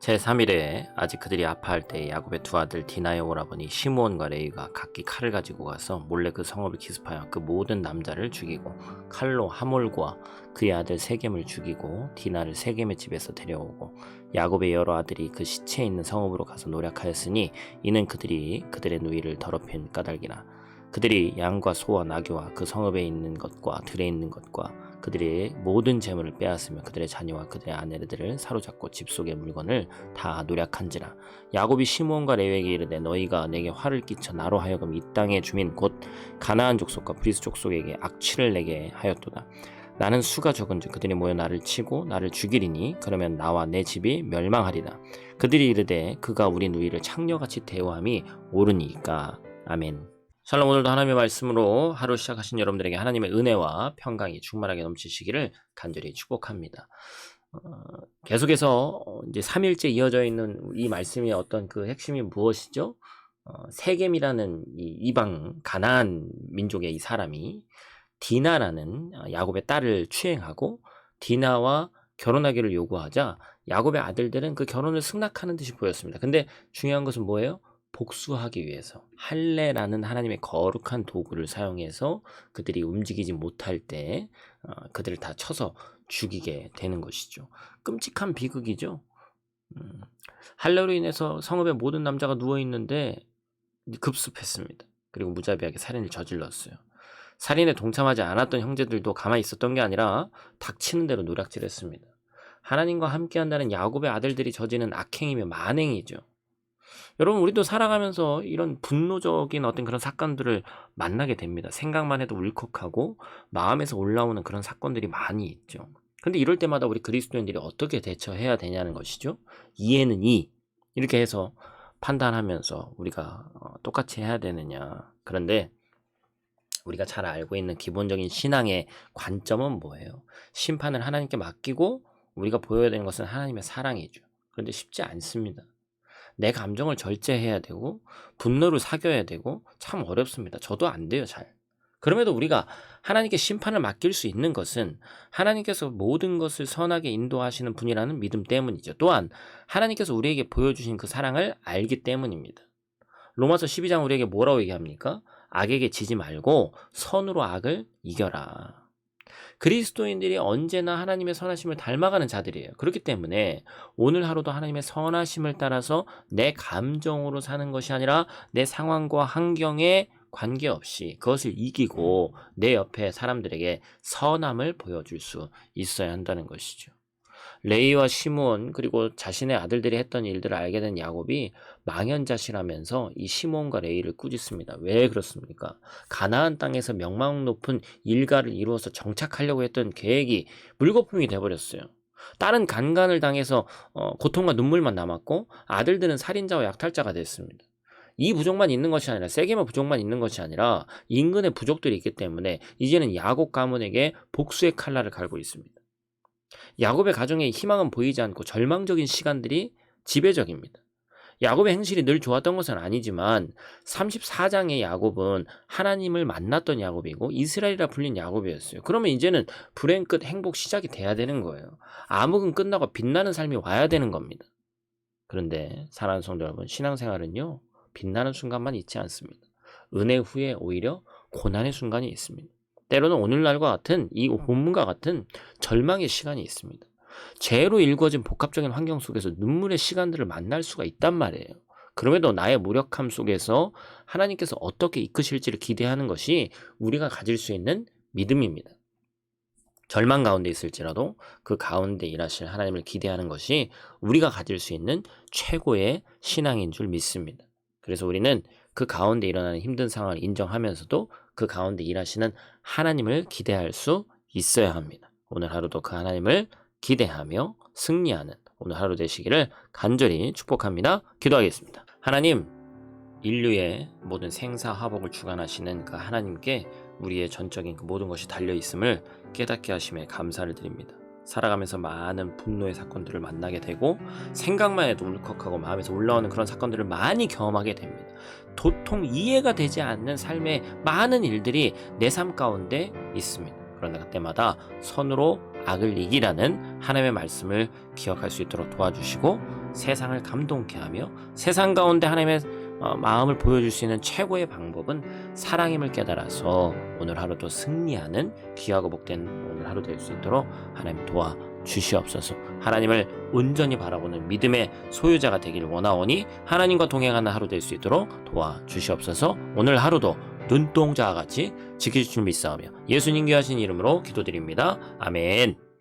제3일에 아직 그들이 아파할 때 야곱의 두 아들 디나의 오라버니 시므온과 레위가 각기 칼을 가지고 가서 몰래 그 성읍을 기습하여 그 모든 남자를 죽이고 칼로 하몰과 그의 아들 세겜을 죽이고 디나를 세겜의 집에서 데려오고 야곱의 여러 아들이 그 시체에 있는 성읍으로 가서 노략하였으니 이는 그들이 그들의 누이를 더럽힌 까닭이라. 그들이 양과 소와 나귀와 그 성읍에 있는 것과 들에 있는 것과 그들의 모든 재물을 빼앗으며 그들의 자녀와 그들의 아내들을 사로잡고 집 속의 물건을 다 노략한지라. 야곱이 시므온과 레위에게 이르되 너희가 내게 화를 끼쳐 나로 하여금 이 땅의 주민 곧 가나안 족속과 브리스 족속에게 악취를 내게 하였도다. 나는 수가 적은즉 그들이 모여 나를 치고 나를 죽이리니 그러면 나와 내 집이 멸망하리라. 그들이 이르되 그가 우리 누이를 창녀같이 대우함이 옳으니까. 아멘. 샬롬. 오늘도 하나님의 말씀으로 하루 시작하신 여러분들에게 하나님의 은혜와 평강이 충만하게 넘치시기를 간절히 축복합니다. 계속해서 이제 3일째 이어져 있는 이 말씀의 어떤 그 핵심이 무엇이죠? 세겜이라는 이 이방 가나안 민족의 이 사람이 디나라는 야곱의 딸을 추행하고 디나와 결혼하기를 요구하자 야곱의 아들들은 그 결혼을 승낙하는 듯이 보였습니다. 근데 중요한 것은 뭐예요? 복수하기 위해서 할례라는 하나님의 거룩한 도구를 사용해서 그들이 움직이지 못할 때 그들을 다 쳐서 죽이게 되는 것이죠. 끔찍한 비극이죠. 할례로 인해서 성읍의 모든 남자가 누워있는데 급습했습니다. 그리고 무자비하게 살인을 저질렀어요. 살인에 동참하지 않았던 형제들도 가만히 있었던 게 아니라 닥치는 대로 노략질했습니다. 하나님과 함께한다는 야곱의 아들들이 저지른 악행이며 만행이죠. 여러분, 우리도 살아가면서 이런 분노적인 어떤 그런 사건들을 만나게 됩니다. 생각만 해도 울컥하고 마음에서 올라오는 그런 사건들이 많이 있죠. 근데 이럴 때마다 우리 그리스도인들이 어떻게 대처해야 되냐는 것이죠. 이해는 이렇게 해서 판단하면서 우리가 똑같이 해야 되느냐. 그런데 우리가 잘 알고 있는 기본적인 신앙의 관점은 뭐예요? 심판을 하나님께 맡기고 우리가 보여야 되는 것은 하나님의 사랑이죠. 그런데 쉽지 않습니다. 내 감정을 절제해야 되고 분노를 사겨야 되고 참 어렵습니다. 저도 안 돼요, 잘. 그럼에도 우리가 하나님께 심판을 맡길 수 있는 것은 하나님께서 모든 것을 선하게 인도하시는 분이라는 믿음 때문이죠. 또한 하나님께서 우리에게 보여주신 그 사랑을 알기 때문입니다. 로마서 12장 우리에게 뭐라고 얘기합니까? 악에게 지지 말고 선으로 악을 이겨라. 그리스도인들이 언제나 하나님의 선하심을 닮아가는 자들이에요. 그렇기 때문에 오늘 하루도 하나님의 선하심을 따라서 내 감정으로 사는 것이 아니라 내 상황과 환경에 관계없이 그것을 이기고 내 옆에 사람들에게 선함을 보여줄 수 있어야 한다는 것이죠. 레이와 시므온 그리고 자신의 아들들이 했던 일들을 알게 된 야곱이 망연자실하면서 이 시므온과 레이를 꾸짖습니다. 왜 그렇습니까? 가나안 땅에서 명망 높은 일가를 이루어서 정착하려고 했던 계획이 물거품이 돼버렸어요. 딸은 간간을 당해서 고통과 눈물만 남았고 아들들은 살인자와 약탈자가 됐습니다. 이 부족만 있는 것이 아니라 세겜의 부족만 있는 것이 아니라 인근의 부족들이 있기 때문에 이제는 야곱 가문에게 복수의 칼날을 갈고 있습니다. 야곱의 가정에 희망은 보이지 않고 절망적인 시간들이 지배적입니다. 야곱의 행실이 늘 좋았던 것은 아니지만 34장의 야곱은 하나님을 만났던 야곱이고 이스라엘이라 불린 야곱이었어요. 그러면 이제는 불행 끝 행복 시작이 돼야 되는 거예요. 암흑은 끝나고 빛나는 삶이 와야 되는 겁니다. 그런데 사랑하는 성도 여러분, 신앙생활은요, 빛나는 순간만 있지 않습니다. 은혜 후에 오히려 고난의 순간이 있습니다. 때로는 오늘날과 같은 이 본문과 같은 절망의 시간이 있습니다. 죄로 일궈진 복합적인 환경 속에서 눈물의 시간들을 만날 수가 있단 말이에요. 그럼에도 나의 무력함 속에서 하나님께서 어떻게 이끄실지를 기대하는 것이 우리가 가질 수 있는 믿음입니다. 절망 가운데 있을지라도 그 가운데 일하실 하나님을 기대하는 것이 우리가 가질 수 있는 최고의 신앙인 줄 믿습니다. 그래서 우리는 그 가운데 일어나는 힘든 상황을 인정하면서도 그 가운데 일하시는 하나님을 기대할 수 있어야 합니다. 오늘 하루도 그 하나님을 기대하며 승리하는 오늘 하루 되시기를 간절히 축복합니다. 기도하겠습니다. 하나님, 인류의 모든 생사화복을 주관하시는 그 하나님께 우리의 전적인 그 모든 것이 달려있음을 깨닫게 하심에 감사를 드립니다. 살아가면서 많은 분노의 사건들을 만나게 되고 생각만 해도 울컥하고 마음에서 올라오는 그런 사건들을 많이 경험하게 됩니다. 도통 이해가 되지 않는 삶의 많은 일들이 내 삶 가운데 있습니다. 그러나 그때마다 선으로 악을 이기라는 하나님의 말씀을 기억할 수 있도록 도와주시고 세상을 감동케 하며 세상 가운데 하나님의 마음을 보여줄 수 있는 최고의 방법은 사랑임을 깨달아서 오늘 하루도 승리하는 귀하고 복된 오늘 하루 될 수 있도록 하나님 도와주시옵소서. 하나님을 온전히 바라보는 믿음의 소유자가 되길 원하오니 하나님과 동행하는 하루 될 수 있도록 도와주시옵소서. 오늘 하루도 눈동자와 같이 지켜주실 줄 믿사오며 예수님 귀하신 이름으로 기도드립니다. 아멘.